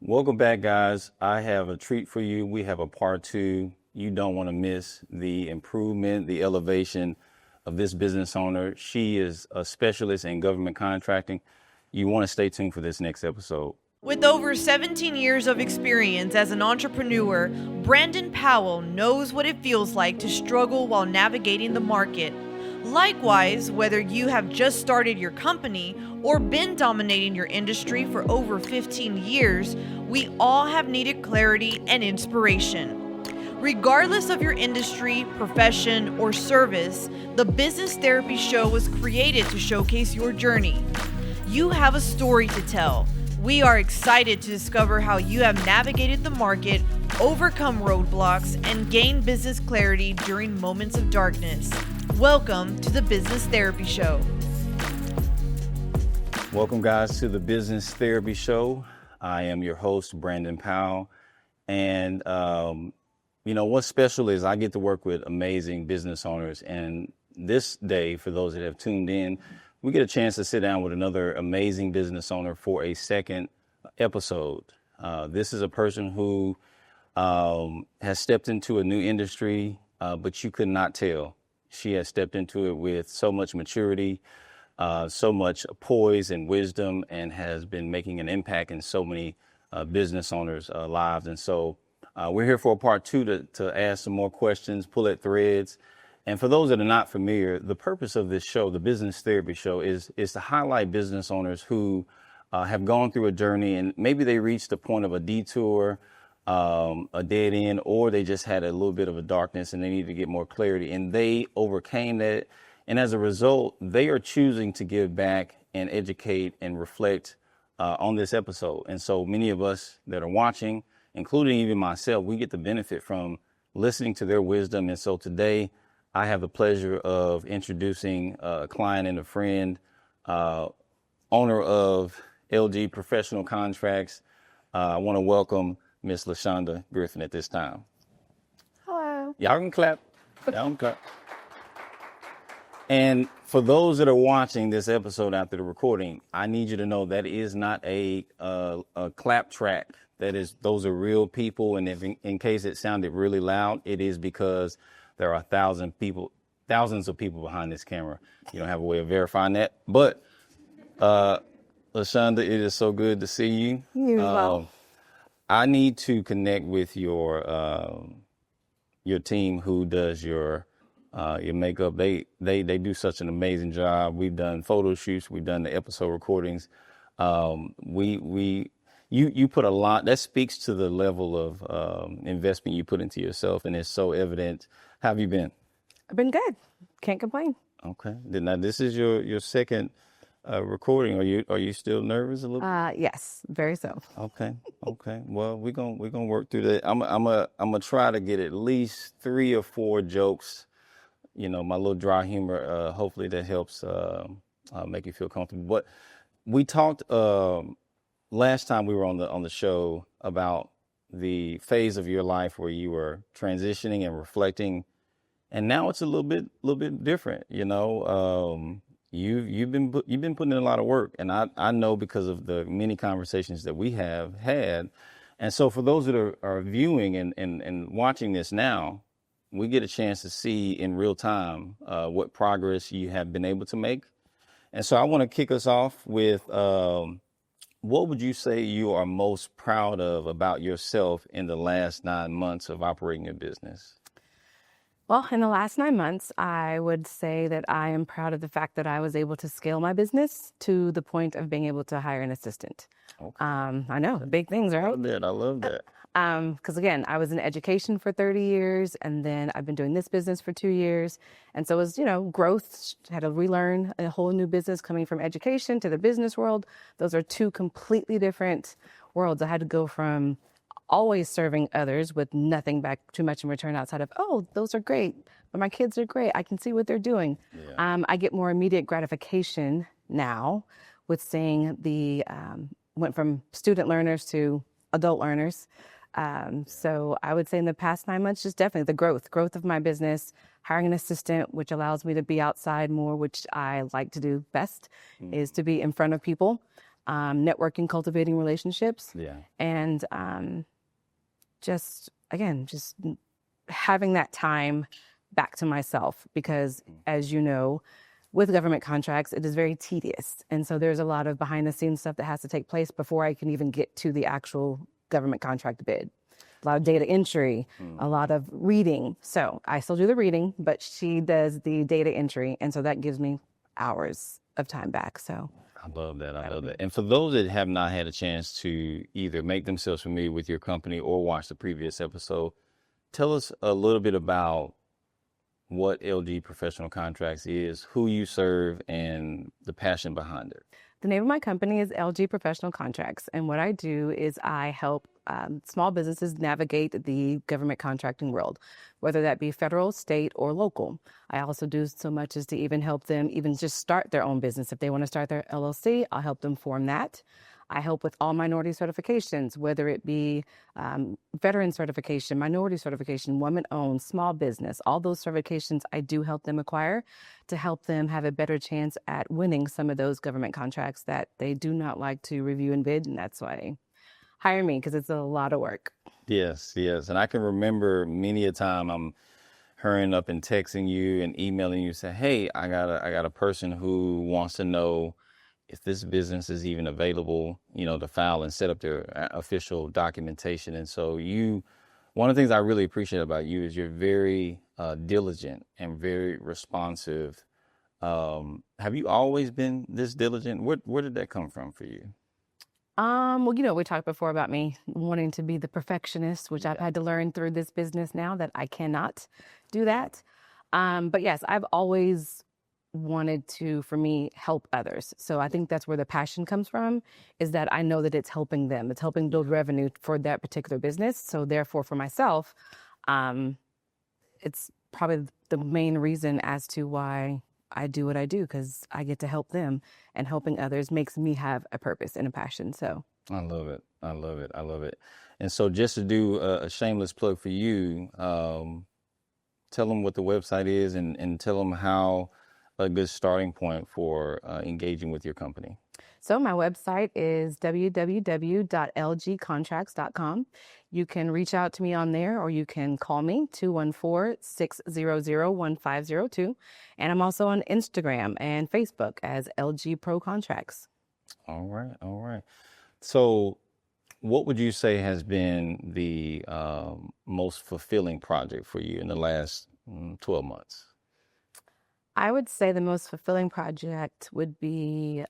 Welcome back, guys. I have a treat for you. We have a part two. You don't want to miss the improvement, the elevation of this business owner. She is a specialist in government contracting. You want to stay tuned for this next episode. With over 17 years of experience as an entrepreneur, Brandon Powell knows what it feels like to struggle while navigating the market. Likewise, whether you have just started your company or been dominating your industry for over 15 years, we all have needed clarity and inspiration. Regardless of your industry, profession, or service, the Business Therapy Show was created to showcase your journey. You have a story to tell. We are excited to discover how you have navigated the market, overcome roadblocks, and gained business clarity during moments of darkness. Welcome to the Business Therapy Show. Welcome, guys, to the Business Therapy Show. I am your host, Brandon Powell. And, what's special is I get to work with amazing business owners. And this day, for those that have tuned in, we get a chance to sit down with another amazing business owner for a second episode. This is a person who has stepped into a new industry, but you could not tell. She has stepped into it with so much maturity, so much poise and wisdom, and has been making an impact in so many business owners' lives. And so we're here for a part two to ask some more questions, pull at threads. And for those that are not familiar, the purpose of this show, the Business Therapy Show, is to highlight business owners who have gone through a journey and maybe they reached the point of a detour, a dead end, or they just had a little bit of a darkness and they need to get more clarity. And they overcame that. And as a result, they are choosing to give back and educate and reflect on this episode. And so many of us that are watching, including even myself, we get the benefit from listening to their wisdom. And so today, I have the pleasure of introducing a client and a friend, owner of LG Professional Contracts. I want to welcome Miss LaShunda Griffin at this time. Hello. Y'all can clap. Y'all can clap. And for those that are watching this episode after the recording, I need you to know that is not a clap track. Those are real people. And if in case it sounded really loud, it is because there are thousands of people behind this camera. You don't have a way of verifying that. But LaShunda, it is so good to see you. You as well. I need to connect with your team who does your makeup. They do such an amazing job. We've done photo shoots. We've done the episode recordings. You put a lot. That speaks to the level of investment you put into yourself, and it's so evident. How have you been? I've been good. Can't complain. Okay. Now this is your second recording. Are you still nervous a little bit? Yes, very so. Okay. Well, we're gonna work through that. I'm gonna try to get at least 3 or 4 jokes. My little dry humor. Hopefully that helps make you feel comfortable. But we talked last time we were on the show about the phase of your life where you were transitioning and reflecting, and now it's a little bit different. You've been putting in a lot of work, and I know because of the many conversations that we have had. And so for those that are viewing and watching this now, we get a chance to see in real time what progress you have been able to make. And so I want to kick us off with what would you say you are most proud of about yourself in the last 9 months of operating your business? Well, in the last 9 months, I would say that I am proud of the fact that I was able to scale my business to the point of being able to hire an assistant. Okay. I know, big things, right? I love that. Because again, I was in education for 30 years, and then I've been doing this business for 2 years. And so it was, growth, had to relearn a whole new business coming from education to the business world. Those are 2 completely different worlds. I had to go from always serving others with nothing back too much in return outside of, oh, those are great, but my kids are great. I can see what they're doing. Yeah. I get more immediate gratification now with seeing went from student learners to adult learners. So I would say in the past 9 months, just definitely the growth of my business, hiring an assistant, which allows me to be outside more, which I like to do best, is to be in front of people. networking, cultivating relationships, Yeah. and just having that time back to myself, because as you know, with government contracts, it is very tedious. And so there's a lot of behind the scenes stuff that has to take place before I can even get to the actual government contract bid. A lot of data entry, a lot of reading. So I still do the reading, but she does the data entry. And so that gives me hours of time back. So I love that. I love that. And for those that have not had a chance to either make themselves familiar with your company or watch the previous episode, tell us a little bit about what LG Professional Contracts is, who you serve, and the passion behind it. the name of my company is LG Professional Contracts. And what I do is I help small businesses navigate the government contracting world, whether that be federal, state, or local. I also do so much as to even help them even just start their own business. If they want to start their LLC, I'll help them form that. I help with all minority certifications, whether it be veteran certification, minority certification, woman-owned, small business. All those certifications I do help them acquire to help them have a better chance at winning some of those government contracts that they do not like to review and bid, and that's why they hire me, because it's a lot of work. Yes, yes. And I can remember many a time I'm hurrying up and texting you and emailing you, say, hey, I got a person who wants to know if this business is even available, to file and set up their official documentation. And so one of the things I really appreciate about you is you're very diligent and very responsive. Have you always been this diligent? Where did that come from for you? Well, we talked before about me wanting to be the perfectionist, which I've had to learn through this business now that I cannot do that. But yes, I've always wanted to, for me, help others. So I think that's where the passion comes from, is that I know that it's helping them. It's helping build revenue for that particular business. So therefore, for myself, it's probably the main reason as to why I do what I do, because I get to help them, and helping others makes me have a purpose and a passion. So I love it. I love it. I love it. And so just to do a shameless plug for you, tell them what the website is and tell them how a good starting point for engaging with your company. So my website is www.lgcontracts.com. You can reach out to me on there, or you can call me 214-600-1502. And I'm also on Instagram and Facebook as LG Pro Contracts. All right. All right. So what would you say has been the most fulfilling project for you in the last 12 months? I would say the most fulfilling project would be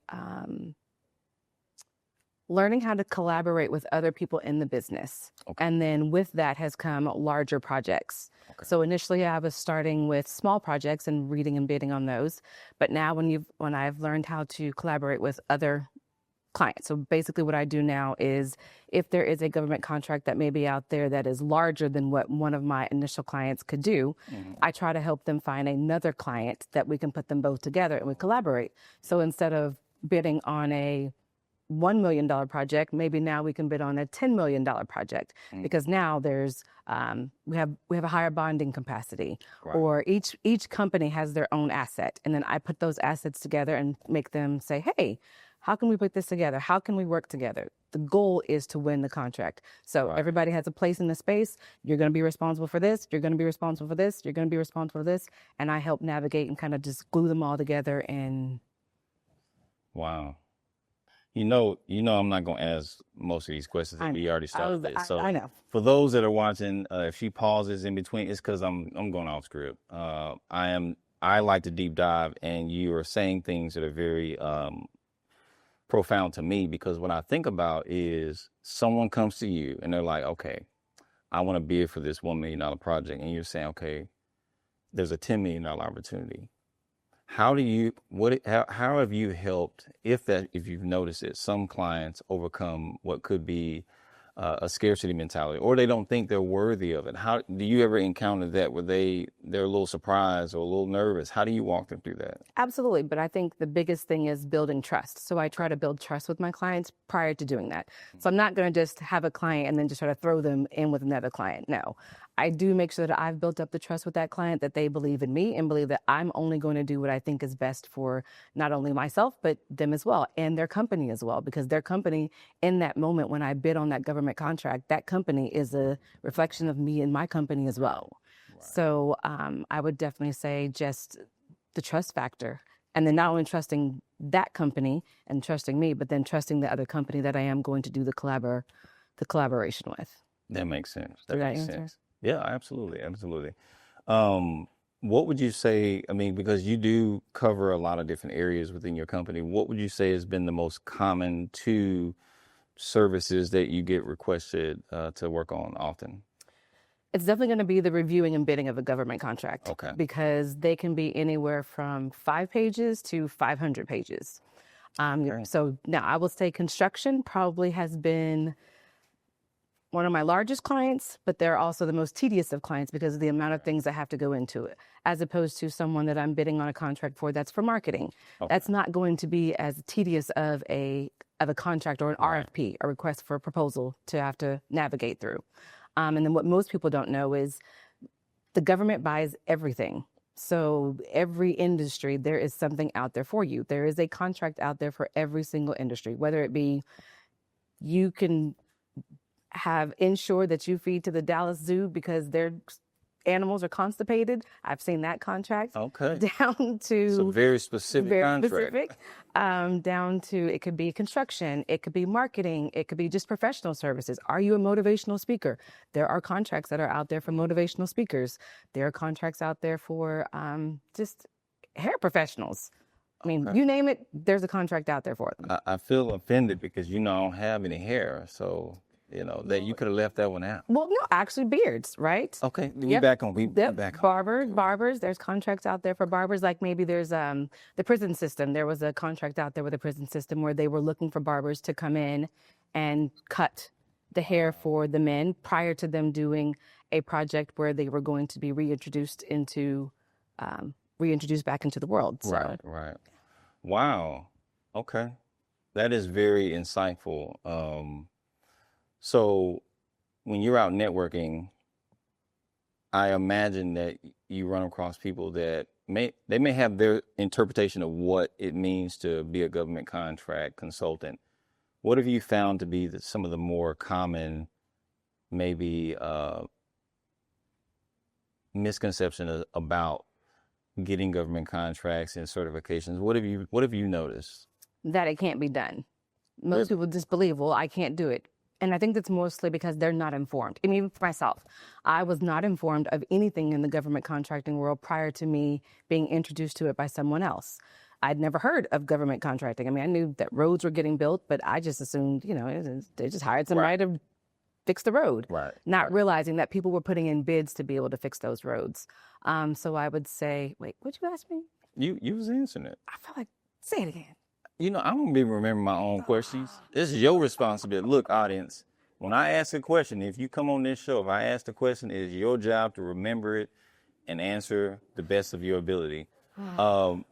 learning how to collaborate with other people in the business. Okay. And then with that has come larger projects. Okay. So initially I was starting with small projects and reading and bidding on those. But now when I've learned how to collaborate with other clients. So basically what I do now is, if there is a government contract that may be out there that is larger than what one of my initial clients could do, I try to help them find another client that we can put them both together and we collaborate. So instead of bidding on a $1 million project, maybe now we can bid on a $10 million project, because now there's we have a higher bonding capacity, Right. or each company has their own asset, and then I put those assets together and make them say, hey, how can we put this together? How can we work together? The goal is to win the contract. So Right. everybody has a place in the space. You're going to be responsible for this. You're going to be responsible for this. You're going to be responsible for this. And I help navigate and kind of just glue them all together. And Wow. I'm not going to ask most of these questions that we already started with. So I know. For those that are watching, if she pauses in between, it's because I'm going off script. I like to deep dive, and you are saying things that are very profound to me, because what I think about is someone comes to you and they're like, okay, I want to bid for this $1 million project. And you're saying, okay, there's a $10 million opportunity. How have you helped, if you've noticed it, some clients overcome what could be a scarcity mentality, or they don't think they're worthy of it? How do you ever encounter that where they're a little surprised or a little nervous? How do you walk them through that? Absolutely. But I think the biggest thing is building trust. So I try to build trust with my clients prior to doing that. So I'm not going to just have a client and then just try to throw them in with another client. No, I do make sure that I've built up the trust with that client, that they believe in me and believe that I'm only going to do what I think is best for not only myself, but them as well, and their company as well, because their company in that moment when I bid on that government contract, that company is a reflection of me and my company as well. Right. So I would definitely say just the trust factor. And then not only trusting that company and trusting me, but then trusting the other company that I am going to do the collaboration with. That makes sense. That makes answer? sense. Yeah, absolutely. Absolutely. What would you say, I mean, because you do cover a lot of different areas within your company, what would you say has been the most common two services that you get requested to work on often? It's definitely going to be the reviewing and bidding of a government contract. Okay. Because they can be anywhere from 5 pages to 500 pages. Okay. So now I will say construction probably has been one of my largest clients, but they're also the most tedious of clients because of the amount of things that have to go into it, as opposed to someone that I'm bidding on a contract for that's for marketing. Okay. That's not going to be as tedious of a contract or an RFP, a request for a proposal, to have to navigate through. And then what most people don't know is the government buys everything. So every industry, there is something out there for you. There is a contract out there for every single industry, whether it be you can have ensured that you feed to the Dallas Zoo because their animals are constipated. I've seen that contract. Okay. Down to it's a very specific contract. Down to, it could be construction, it could be marketing, it could be just professional services. Are you a motivational speaker? There are contracts that are out there for motivational speakers. There are contracts out there for just hair professionals. I mean, you name it, there's a contract out there for them. I feel offended because I don't have any hair, so that you could have left that one out. Well, no, actually beards, right? Okay, we back on. Back on. Barbers. There's contracts out there for barbers. Like maybe there's the prison system. There was a contract out there with the prison system where they were looking for barbers to come in and cut the hair for the men prior to them doing a project where they were going to be reintroduced back into the world. So. Right. Wow. Okay, that is very insightful. So when you're out networking, I imagine that you run across people that may have their interpretation of what it means to be a government contract consultant. What have you found to be some of the more common, maybe misconceptions about getting government contracts and certifications? What have you noticed? That it can't be done. Most people just believe, well, I can't do it. And I think that's mostly because they're not informed. I mean, even for myself, I was not informed of anything in the government contracting world prior to me being introduced to it by someone else. I'd never heard of government contracting. I mean, I knew that roads were getting built, but I just assumed, they just hired somebody to fix the road, not realizing that people were putting in bids to be able to fix those roads. So I would say, wait, what'd you ask me? You was answering it. I feel like, say it again. I don't even remember my own questions. This is your responsibility. Look, audience, when I ask a question, if you come on this show, if I ask the question, it is your job to remember it and answer the best of your ability.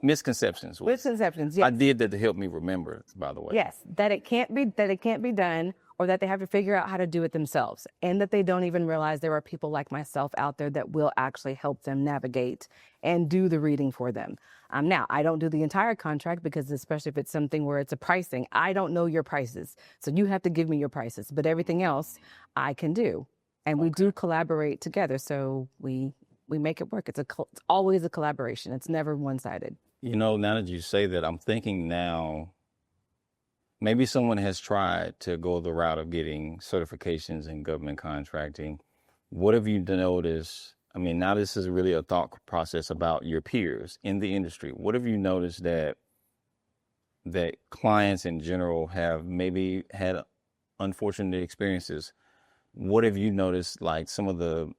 Misconceptions. Misconceptions, yes. I did that to help me remember, by the way. Yes, that it can't be done, or that they have to figure out how to do it themselves, and that they don't even realize there are people like myself out there that will actually help them navigate and do the reading for them. Now, I don't do the entire contract because, especially if it's something where it's a pricing, I don't know your prices. So you have to give me your prices, but everything else I can do. And we do collaborate together. So we make it work. It's always a collaboration. It's never one-sided. Now that you say that, I'm thinking now, maybe someone has tried to go the route of getting certifications in government contracting. What have you noticed? I mean, now this is really a thought process about your peers in the industry. What have you noticed that clients in general have maybe had unfortunate experiences? What have you noticed, like some of the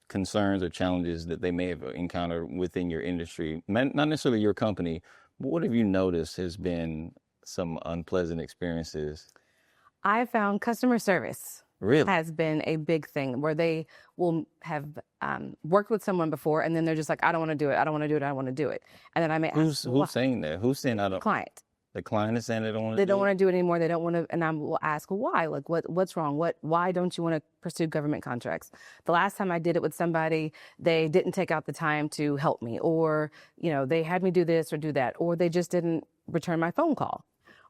concerns or challenges that they may have encountered within your industry? Not necessarily your company, but what have you noticed has been some unpleasant experiences? I found customer service has been a big thing, where they will have worked with someone before, and then they're just like, I don't want to do it. I don't want to do it. I don't want to do it. And then I may ask, who's saying that? Who's saying I don't? Client. The client is saying they don't want They to don't do it? want to do it anymore. They don't want to, and I will ask, well, why? Like, what's wrong? Why don't you want to pursue government contracts? The last time I did it with somebody, they didn't take out the time to help me, or, they had me do this or do that, or they just didn't return my phone call,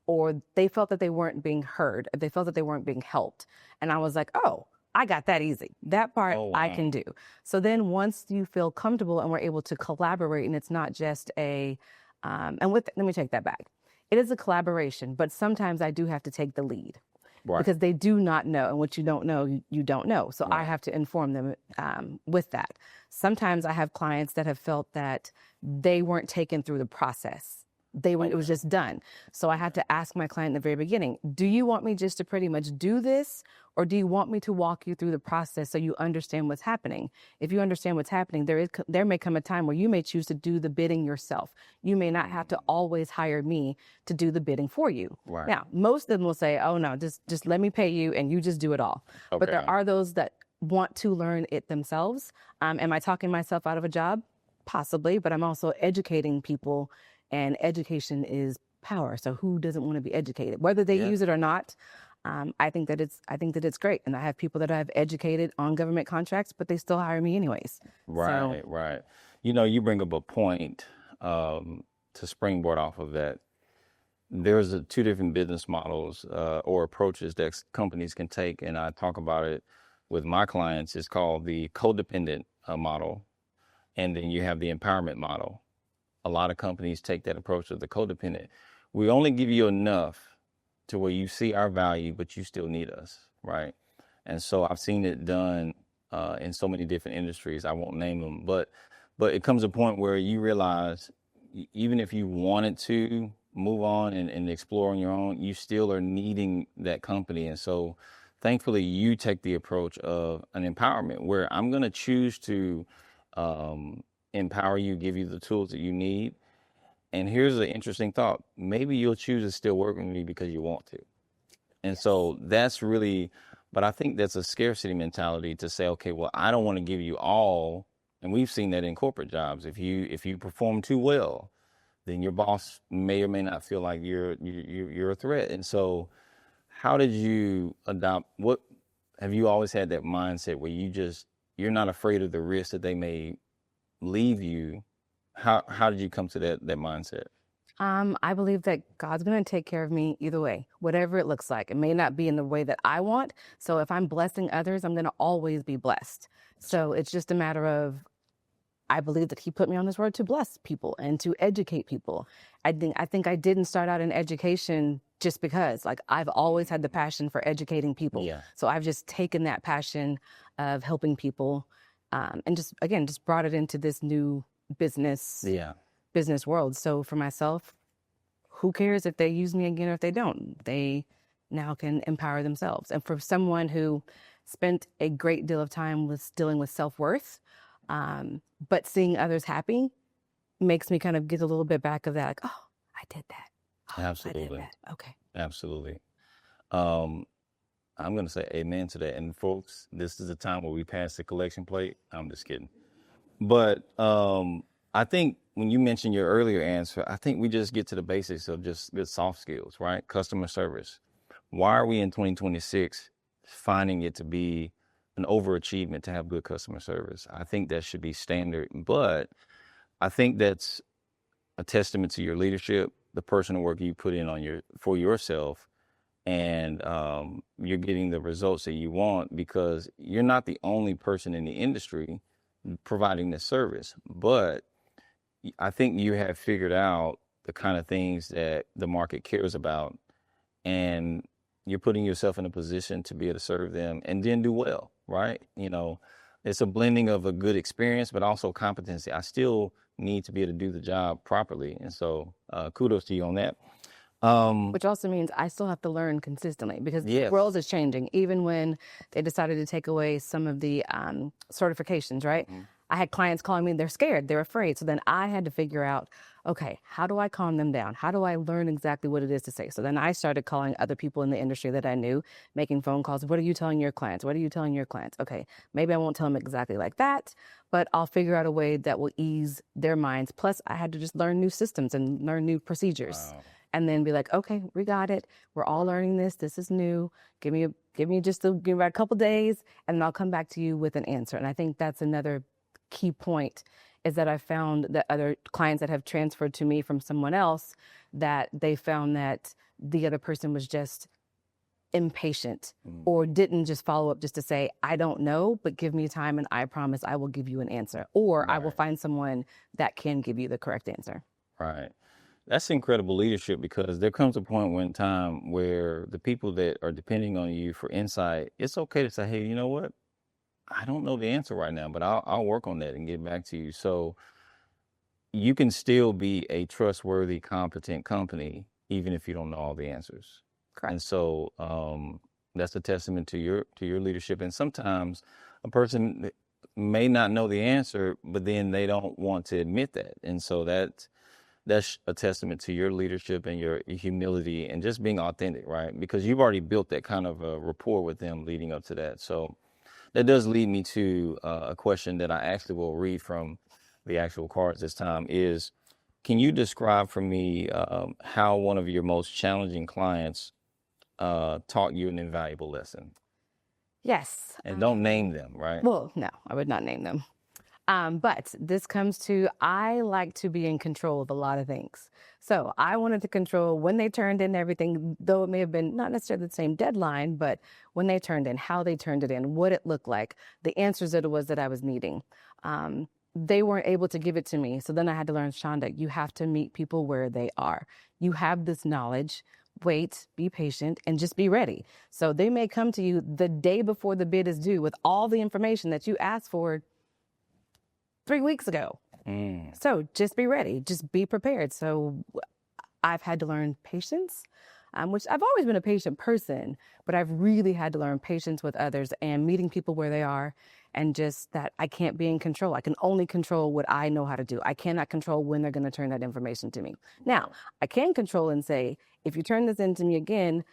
or they felt that they weren't being heard. They felt that they weren't being helped. And I was like, oh, I got that easy. That part Oh, I wow. can do. So then once you feel comfortable and we're able to collaborate, and it's not just let me take that back. It is a collaboration, but sometimes I do have to take the lead Right. because they do not know, and what you don't know, you don't know. So I Right. have to inform them with that. Sometimes I have clients that have felt that they weren't taken through the process. It was just done. So I had to ask my client in the very beginning, do you want me just to pretty much do this, or do you want me to walk you through the process so you understand what's happening? If you understand what's happening, there may come a time where you may choose to do the bidding yourself. You may not have to always hire me to do the bidding for you. Right. Now, most of them will say, oh no, just let me pay you and you just do it all. But Okay. there are those that want to learn it themselves. Am I talking myself out of a job? Possibly, but I'm also educating people, and education is power. So who doesn't want to be educated, whether they Yeah. use it or not? I think that it's great, and I have people that I've educated on government contracts, but they still hire me anyways. Right, right. You bring up a point to springboard off of that. There's two different business models or approaches that companies can take, and I talk about it with my clients. It's called the codependent model, and then you have the empowerment model. A lot of companies take that approach of the codependent. We only give you enough to where you see our value, but you still need us, right? And so I've seen it done in so many different industries. I won't name them, but it comes a point where you realize even if you wanted to move on and explore on your own, you still are needing that company. And so thankfully you take the approach of an empowerment where I'm going to choose to empower you, give you the tools that you need. And here's an interesting thought. Maybe you'll choose to still work with me because you want to. And so that's really, but I think that's a scarcity mentality to say, okay, well, I don't want to give you all. And we've seen that in corporate jobs. If you perform too well, then your boss may or may not feel like you're a threat. And so how did you adopt, have you always had that mindset where you're not afraid of the risk that they may leave you? How did you come to that mindset? I believe that God's going to take care of me either way, whatever it looks like. It may not be in the way that I want. So if I'm blessing others, I'm going to always be blessed. So it's just a matter of, I believe that He put me on this road to bless people and to educate people. I think I didn't start out in education just because, like, I've always had the passion for educating people. Yeah. So I've just taken that passion of helping people, and just brought it into this new business world. So for myself, who cares if they use me again or if they don't? They now can empower themselves. And for someone who spent a great deal of time dealing with self-worth, but seeing others happy makes me kind of get a little bit back of that, like, oh, I did that. Oh, Absolutely. I did that. Okay. Absolutely. I'm going to say amen to that. And folks, this is the time where we pass the collection plate. I'm just kidding. But I think when you mentioned your earlier answer, I think we just get to the basics of just good soft skills, right? Customer service. Why are we in 2026 finding it to be an overachievement to have good customer service? I think that should be standard, but I think that's a testament to your leadership, the personal work you put in for yourself, and you're getting the results that you want because you're not the only person in the industry providing this service. But I think you have figured out the kind of things that the market cares about, and you're putting yourself in a position to be able to serve them and then do well, right? It's a blending of a good experience, but also competency. I still need to be able to do the job properly. And so kudos to you on that. Which also means I still have to learn consistently because the Yes. world is changing. Even when they decided to take away some of the certifications, right? I had clients calling me, they're scared, they're afraid. So then I had to figure out, okay, how do I calm them down? How do I learn exactly what it is to say? So then I started calling other people in the industry that I knew, making phone calls. What are you telling your clients? What are you telling your clients? Okay, maybe I won't tell them exactly like that, but I'll figure out a way that will ease their minds. Plus, I had to just learn new systems and learn new procedures. Wow. and then be like, okay, we got it. We're all learning this. This is new. Give me a couple days, and then I'll come back to you with an answer. And I think that's another key point, is that I found that other clients that have transferred to me from someone else, that they found that the other person was just impatient or didn't just follow up just to say, I don't know, but give me time and I promise I will give you an answer, or I will find someone that can give you the correct answer. Right. That's incredible leadership, because there comes a point in time where the people that are depending on you for insight, it's okay to say, hey, you know what? I don't know the answer right now, but I'll work on that and get back to you. So you can still be a trustworthy, competent company, even if you don't know all the answers. Correct. And so that's a testament to your leadership. And sometimes a person may not know the answer, but then they don't want to admit that. And so that's a testament to your leadership and your humility and just being authentic, right? Because you've already built that kind of a rapport with them leading up to that. So that does lead me to a question that I actually will read from the actual cards this time is, can you describe for me how one of your most challenging clients taught you an invaluable lesson? Yes. And don't name them, right? Well, no, I would not name them. But this comes to, I like to be in control of a lot of things. So I wanted to control when they turned in everything, though it may have been not necessarily the same deadline, but when they turned in, how they turned it in, what it looked like, the answers that it was that I was needing. They weren't able to give it to me. So then I had to learn, Shonda, you have to meet people where they are. You have this knowledge. Wait, be patient, and just be ready. So they may come to you the day before the bid is due with all the information that you asked for 3 weeks ago. So just be ready, just be prepared. So I've had to learn patience, which I've always been a patient person, but I've really had to learn patience with others and meeting people where they are, and just that I can't be in control. I can only control what I know how to do. I cannot control when they're going to turn that information to me. Now, I can control and say, if you turn this into me again,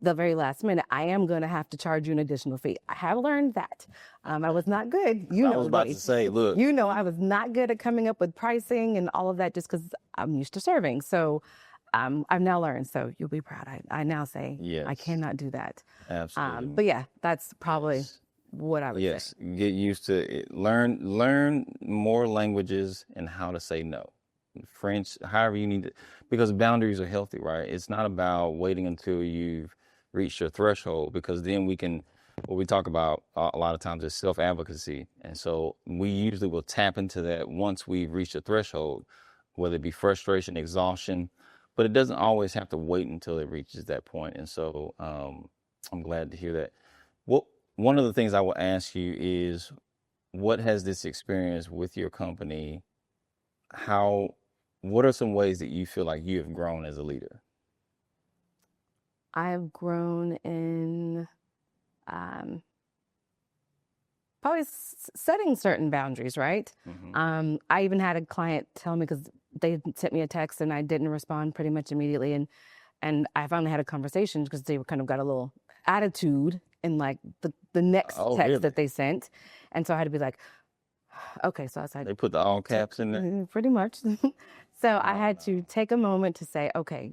the very last minute, I am going to have to charge you an additional fee. I have learned that. I was not good. You know, I was about to say, look. You know, I was not good at coming up with pricing and all of that, just because I'm used to serving. So I've now learned. So you'll be proud. I now say, yes, I cannot do that. Absolutely. But yeah, that's probably what I would say. Yes, get used to it. Learn more languages and how to say no. French, however you need to, because boundaries are healthy, right? It's not about waiting until you've reached your threshold, because then what we talk about a lot of times is self-advocacy. And so we usually will tap into that once we've reached a threshold, whether it be frustration, exhaustion, but it doesn't always have to wait until it reaches that point. And so I'm glad to hear that. One of the things I will ask you is, what has this experience with your company, what are some ways that you feel like you have grown as a leader? I've grown in probably setting certain boundaries, right? I even had a client tell me, because they sent me a text and I didn't respond pretty much immediately. And I finally had a conversation, because they kind of got a little attitude in like the next text really? that they sent. And so I had to be like, okay, so I said, They put the all caps in there? Pretty much. So I had to take a moment to say, okay,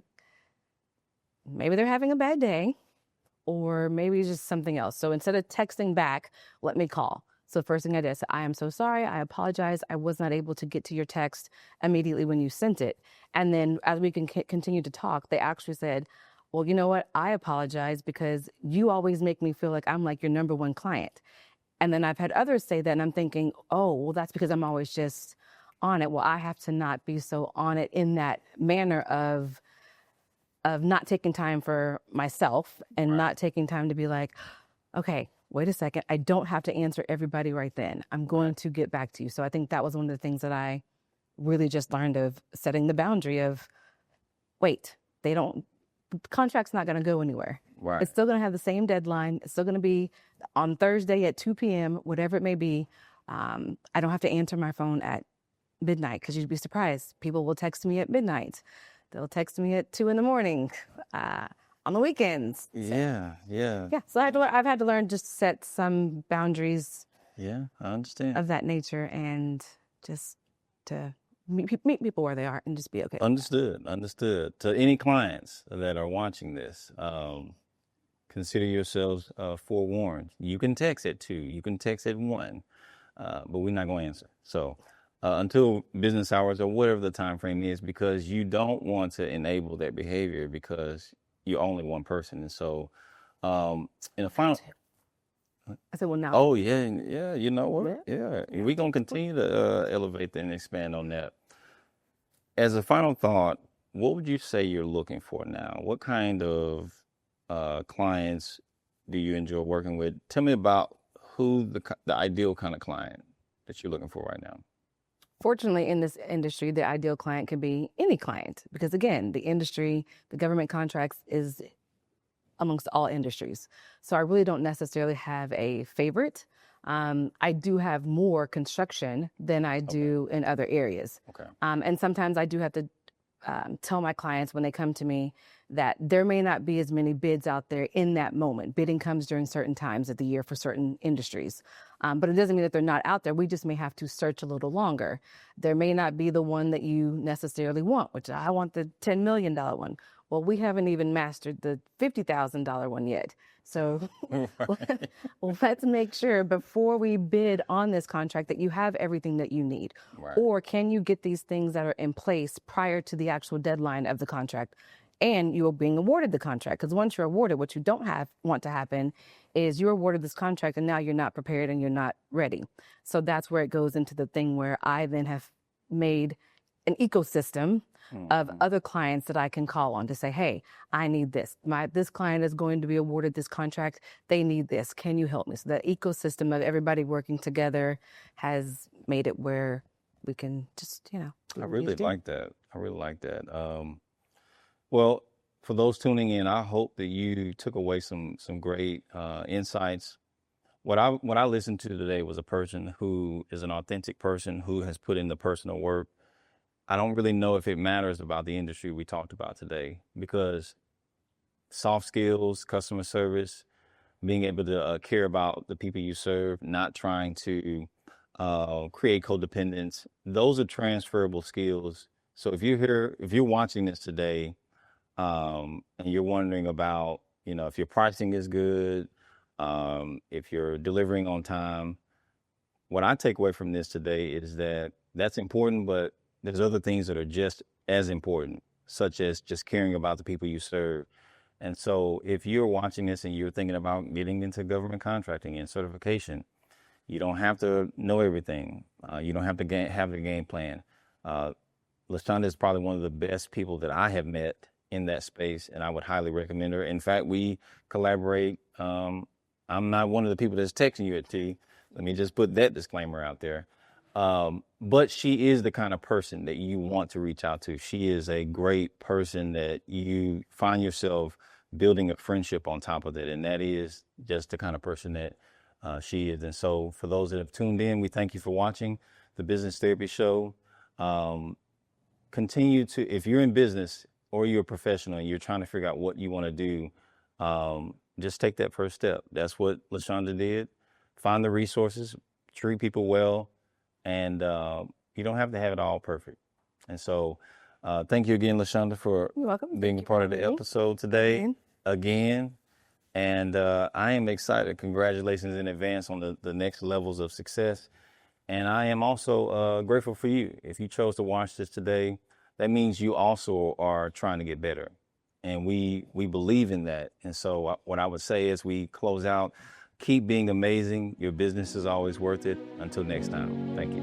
maybe they're having a bad day, or maybe just something else. So instead of texting back, let me call. So the first thing I did, I said, I am so sorry. I apologize. I was not able to get to your text immediately when you sent it. And then as we can continue to talk, they actually said, well, you know what? I apologize, because you always make me feel like I'm like your number one client. And then I've had others say that, and I'm thinking, oh, well, that's because I'm always just on it. Well, I have to not be so on it in that manner of not taking time for myself, and not taking time to be like, okay, wait a second. I don't have to answer everybody right then. I'm going to get back to you. So I think that was one of the things that I really just learned, of setting the boundary of, wait, the contract's not going to go anywhere. Right. It's still going to have the same deadline. It's still going to be on Thursday at 2 p.m., whatever it may be. I don't have to answer my phone at midnight, because you'd be surprised. People will text me at midnight. They'll text me at 2 a.m. On the weekends. Yeah. Yeah. So I've had to learn just to set some boundaries. Yeah, I understand. Of that nature, and just to meet people where they are and just be okay. Understood. To any clients that are watching this, consider yourselves forewarned. You can text at 2, you can text at 1, but we're not going to answer. So until business hours or whatever the time frame is, because you don't want to enable that behavior because you're only one person. And so in the final... I said, well, now. Oh, yeah. You know what? Yeah. We're going to continue to elevate and expand on that. As a final thought, what would you say you're looking for now? What kind of clients do you enjoy working with? Tell me about who the ideal kind of client that you're looking for right now. Fortunately, in this industry, the ideal client can be any client because, again, the industry, the government contracts is amongst all industries. So I really don't necessarily have a favorite. I do have more construction than I do in other areas. Okay. And sometimes I do have to tell my clients when they come to me that there may not be as many bids out there in that moment. Bidding comes during certain times of the year for certain industries. But it doesn't mean that they're not out there. We just may have to search a little longer. There may not be the one that you necessarily want, which I want the $10 million one. Well, we haven't even mastered the $50,000 one yet. So well, let's make sure before we bid on this contract that you have everything that you need. Right. Or can you get these things that are in place prior to the actual deadline of the contract and you are being awarded the contract? Because once you're awarded, what you don't want to happen is you're awarded this contract and now you're not prepared and you're not ready. So that's where it goes into the thing where I then have made an ecosystem of other clients that I can call on to say, hey, I need this. This client is going to be awarded this contract. They need this. Can you help me? So the ecosystem of everybody working together has made it where we can just, do I what we really need to do. like that. I really like that. Well, for those tuning in, I hope that you took away some great insights. What I listened to today was a person who is an authentic person who has put in the personal work. I don't really know if it matters about the industry we talked about today because soft skills, customer service, being able to care about the people you serve, not trying to create codependence, those are transferable skills. So if you're watching this today and you're wondering about, if your pricing is good, if you're delivering on time, what I take away from this today is that that's important, but there's other things that are just as important, such as just caring about the people you serve. And so if you're watching this and you're thinking about getting into government contracting and certification, you don't have to know everything. You don't have to have the game plan. LaShunda is probably one of the best people that I have met in that space, and I would highly recommend her. In fact, we collaborate. I'm not one of the people that's texting you at T. Let me just put that disclaimer out there. But she is the kind of person that you want to reach out to. She is a great person that you find yourself building a friendship on top of that. And that is just the kind of person that she is. And so for those that have tuned in, we thank you for watching the Business Therapy Show. Continue to, if you're in business or you're a professional and you're trying to figure out what you want to do, just take that first step. That's what LaShunda did. Find the resources, treat people well, and you don't have to have it all perfect. And so thank you again, LaShunda, for being a part of the episode today again. And I am excited. Congratulations in advance on the next levels of success. And I am also grateful for you. If you chose to watch this today, that means you also are trying to get better. And we believe in that. And so what I would say as we close out, keep being amazing. Your business is always worth it. Until next time, thank you.